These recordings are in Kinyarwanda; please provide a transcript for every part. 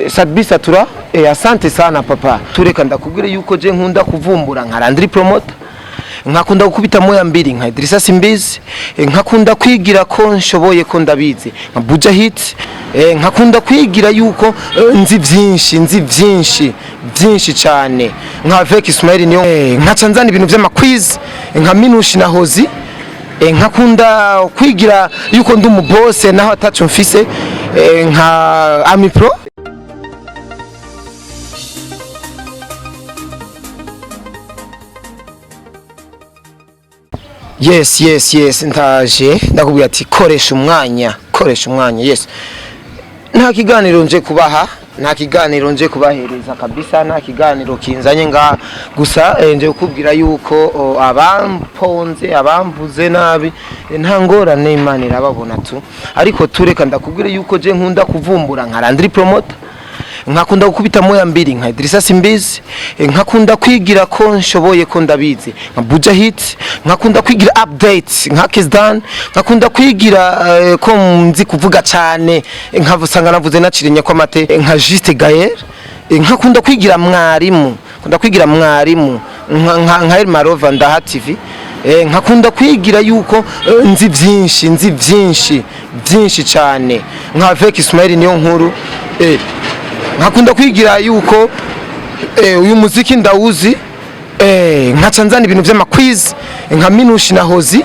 Sadbi Satura, asante sana papa. Tureka ndakubwire yuko je nkunda kuvumbura nka Landry Promoter, nkakunda gukubita moya mbiri nka Idrissa Simbizi, nkakunda kwigira ko nshoboye ko ndabizi nka Buja Hit, nkakunda kwigira yuko nzi byinshi cyane nka Avec Ismail niyo, nkaca nzana ibintu by'amakwiz nka Minushi na Hozi, nkakunda kwigira yuko ndi umubose naho atacu mfise nka Ami Pro. Yes ndaje ndakubwira ati koresha umwanya yes. Nta kiganiro nje kubaha, nta kiganiro nje kubahereza kabisa, nta kiganiro kinzanye nga gusa nje kukubwira yuko abamponze abamvuze nabi nta ngorane Imana irababona tu, ariko tureka ndakubwira yuko je nkunda kuvumbura nka Landry Promoter, nkakunda gukubita moya mbiri nka Idrissa Simbizi, nkakunda kwigira ko nshoboye ko ndabizi nka Buja Hit, nkakunda kwigira updates nka Kisdan, nkakunda kwigira ko nzi kuvuga cyane nkavusanga navuze nacirinya kwa mate nka Juste Gaël, nkakunda kwigira mwarimu, nka Elmarova Ndaha TV, nkakunda kwigira yuko nzi byinshi cyane nka Avec Ismail niyo nkuru, nkakunda kwigira yuko uyu muziki ndawuzi, nkaca nzana ibintu by'amakwiz nka Minushi na Hozi,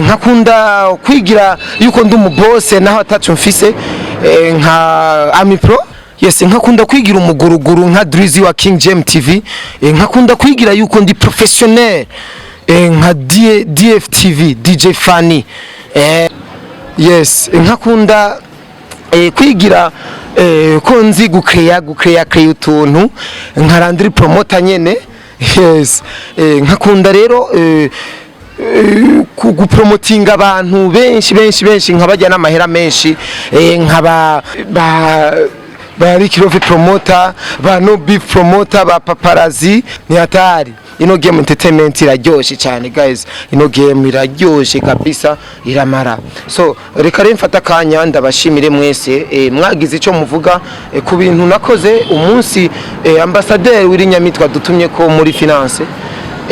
nkakunda kwigira yuko ndi umubose naho atacu mfise nka Ami Pro. Yes, nkakunda kwigira umuguruguru nka Drizzy wa King James TV, nkakunda kwigira yuko ndi professionnel nka DFTV DJ Fanny. Yes, nkakunda kwigira ko nzi gukreya utuntu nka Landry Promoter nyene. Yes, nkakunda rero kupromotinga abantu benshi nkabajya n'amahera menshi nkaba ba Ricky Love Promoter, ba No Beef Promoter, ba Paparazzi. Ni hatari. Ino game entertainment iraryoshe cyane guys, ino game iraryoshe kabisa, iramara. So reka rero mfata kanya ndabashimire mwese mwagize ico muvuga ku bintu nakoze umunsi ambassadeur w'Irinyamitwa dutumye ko muri finance,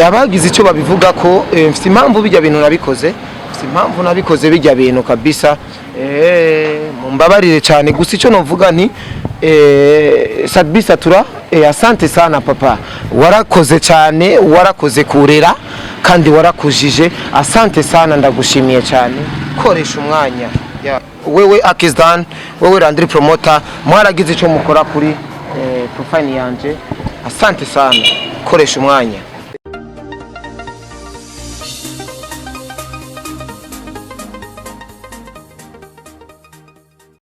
abagize ico babivuga ko mfite impamvu bijya bintu nabikoze, bijya bintu kabisa, mumbabarire cyane gusa ico novuga nti Sadbi Satura, asante sana papa, warakoze cyane, warakoze kurera kandi warakujije, asante sana, ndagushimiye cyane, koresha umwanya. Wewe Akisdan, wewe Landry Promoter, mwaragize ico mukora kuri profile yanje, asante sana, koresha umwanya.